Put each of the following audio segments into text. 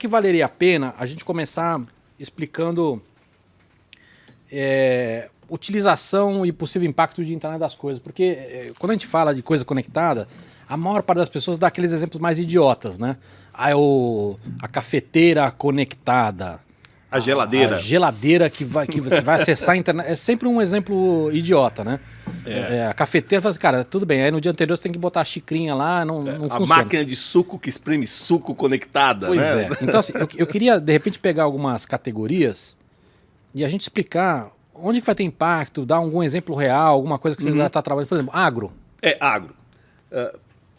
acho que valeria a pena a gente começar explicando utilização e possível impacto de internet das coisas. Porque quando a gente fala de coisa conectada, a maior parte das pessoas dá aqueles exemplos mais idiotas, né? A cafeteira conectada. A geladeira. A geladeira que você vai acessar a internet. É sempre um exemplo idiota, né? A cafeteira fala assim, cara, tudo bem. Aí no dia anterior você tem que botar a xicrinha lá, não funciona. A máquina de suco que espreme suco conectada, pois né? Então, assim, eu queria, de repente, pegar algumas categorias e a gente explicar onde que vai ter impacto, dar algum exemplo real, alguma coisa que você já está trabalhando. Por exemplo, agro. Agro.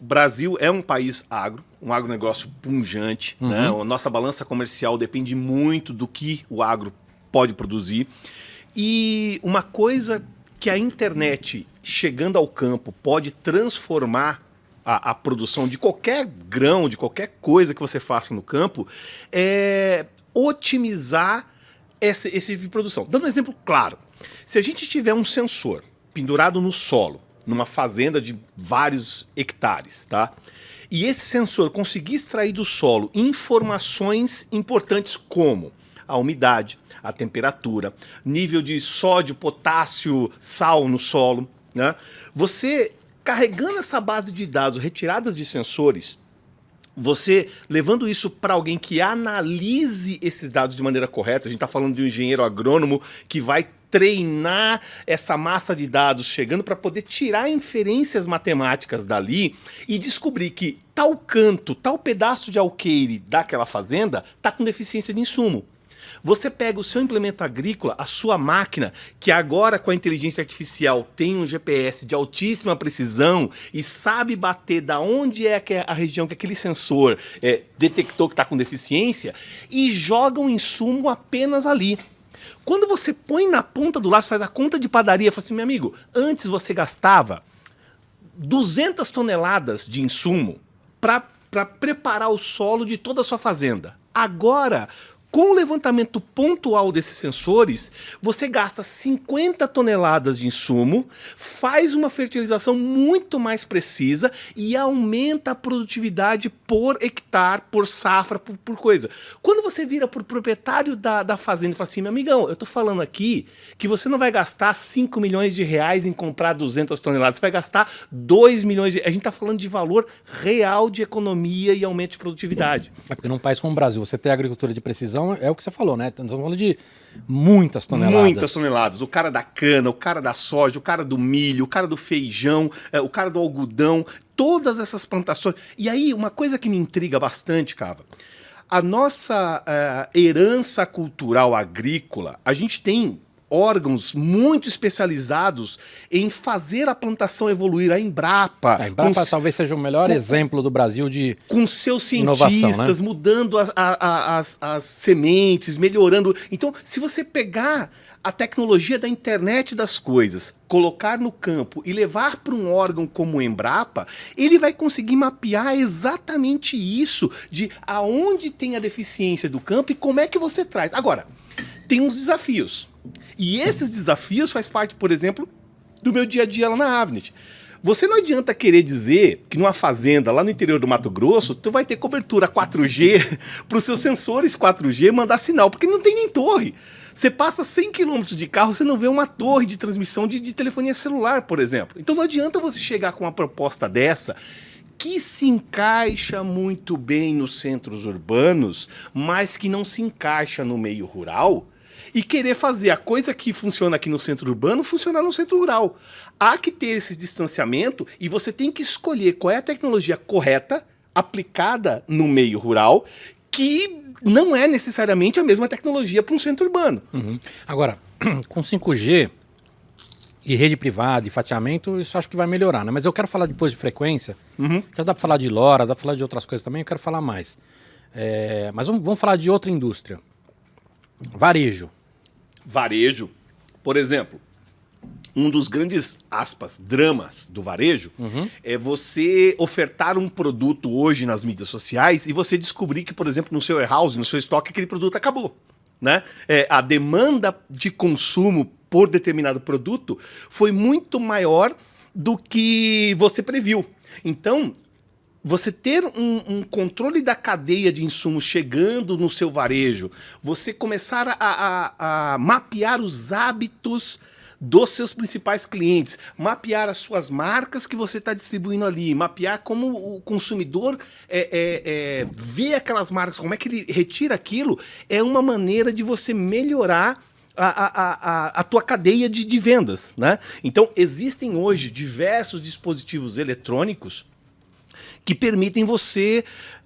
Brasil é um país agro, um agronegócio pujante, né? A nossa balança comercial depende muito do que o agro pode produzir. E uma coisa que a internet, chegando ao campo, pode transformar a produção de qualquer grão, de qualquer coisa que você faça no campo, é otimizar esse tipo de produção. Dando um exemplo claro, se a gente tiver um sensor pendurado no solo, numa fazenda de vários hectares, tá? E esse sensor conseguir extrair do solo informações importantes como a umidade, a temperatura, nível de sódio, potássio, sal no solo, né? Você carregando essa base de dados retiradas de sensores, você levando isso para alguém que analise esses dados de maneira correta, a gente está falando de um engenheiro agrônomo que vai treinar essa massa de dados, chegando para poder tirar inferências matemáticas dali e descobrir que tal canto, tal pedaço de alqueire daquela fazenda está com deficiência de insumo. Você pega o seu implemento agrícola, a sua máquina, que agora com a inteligência artificial tem um GPS de altíssima precisão e sabe bater da onde é a região que aquele sensor detectou que está com deficiência e joga um insumo apenas ali. Quando você põe na ponta do lápis, faz a conta de padaria, fala assim, meu amigo, antes você gastava 200 toneladas de insumo para preparar o solo de toda a sua fazenda. Agora, com o levantamento pontual desses sensores, você gasta 50 toneladas de insumo, faz uma fertilização muito mais precisa e aumenta a produtividade por hectare, por safra, por coisa. Quando você vira para o proprietário da fazenda e fala assim, meu amigão, eu estou falando aqui que você não vai gastar 5 milhões de reais em comprar 200 toneladas, você vai gastar 2 milhões de... A gente está falando de valor real de economia e aumento de produtividade. Porque num país como o Brasil, você tem agricultura de precisão, é o que você falou, né? Estamos falando de muitas toneladas. Muitas toneladas. O cara da cana, o cara da soja, o cara do milho, o cara do feijão, o cara do algodão, todas essas plantações. E aí, uma coisa que me intriga bastante, Cava, a nossa herança cultural agrícola, a gente tem órgãos muito especializados em fazer a plantação evoluir. A Embrapa. A Embrapa talvez seja o melhor exemplo do Brasil de com seus inovação, cientistas, né? mudando as sementes, melhorando. Então, se você pegar a tecnologia da internet das coisas, colocar no campo e levar para um órgão como o Embrapa, ele vai conseguir mapear exatamente isso, de aonde tem a deficiência do campo e como é que você traz. Agora, tem uns desafios. E esses desafios faz parte, por exemplo, do meu dia a dia lá na Avnet. Você não adianta querer dizer que numa fazenda lá no interior do Mato Grosso, tu vai ter cobertura 4G para os seus sensores 4G mandar sinal, porque não tem nem torre. Você passa 100 km de carro, você não vê uma torre de transmissão de telefonia celular, por exemplo. Então não adianta você chegar com uma proposta dessa que se encaixa muito bem nos centros urbanos, mas que não se encaixa no meio rural, e querer fazer a coisa que funciona aqui no centro urbano funcionar no centro rural. Há que ter esse distanciamento e você tem que escolher qual é a tecnologia correta, aplicada no meio rural, que não é necessariamente a mesma tecnologia para um centro urbano. Uhum. Agora, com 5G e rede privada e fatiamento, isso acho que vai melhorar, né? Mas eu quero falar depois de frequência, já dá para falar de LoRa, dá para falar de outras coisas também, eu quero falar mais. Mas vamos falar de outra indústria. Varejo. Varejo, por exemplo, um dos grandes, aspas, dramas do varejo é você ofertar um produto hoje nas mídias sociais e você descobrir que, por exemplo, no seu warehouse, no seu estoque, aquele produto acabou, né? A demanda de consumo por determinado produto foi muito maior do que você previu. Então, você ter um controle da cadeia de insumos chegando no seu varejo, você começar a mapear os hábitos dos seus principais clientes, mapear as suas marcas que você está distribuindo ali, mapear como o consumidor vê aquelas marcas, como é que ele retira aquilo, é uma maneira de você melhorar a tua cadeia de vendas, né? Então, existem hoje diversos dispositivos eletrônicos que permitem você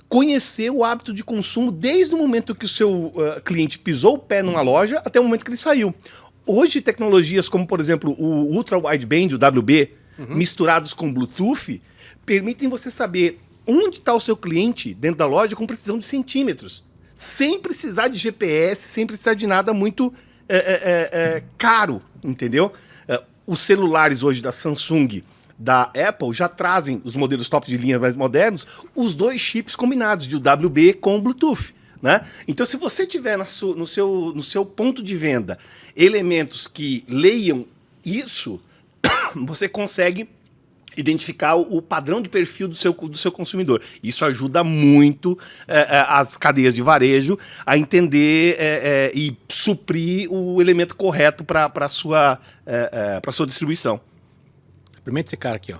conhecer o hábito de consumo desde o momento que o seu cliente pisou o pé numa loja até o momento que ele saiu. Hoje, tecnologias como, por exemplo, o Ultra Wideband, o WB, misturados com Bluetooth, permitem você saber onde está o seu cliente dentro da loja com precisão de centímetros, sem precisar de GPS, sem precisar de nada muito caro, entendeu? Os celulares hoje da Samsung, da Apple, já trazem os modelos top de linha mais modernos, os 2 chips combinados, de WB com Bluetooth. Né? Então, se você tiver no seu ponto de venda elementos que leiam isso, você consegue identificar o padrão de perfil do seu consumidor. Isso ajuda muito as cadeias de varejo a entender e suprir o elemento correto para a sua distribuição. Experimenta esse cara aqui, ó.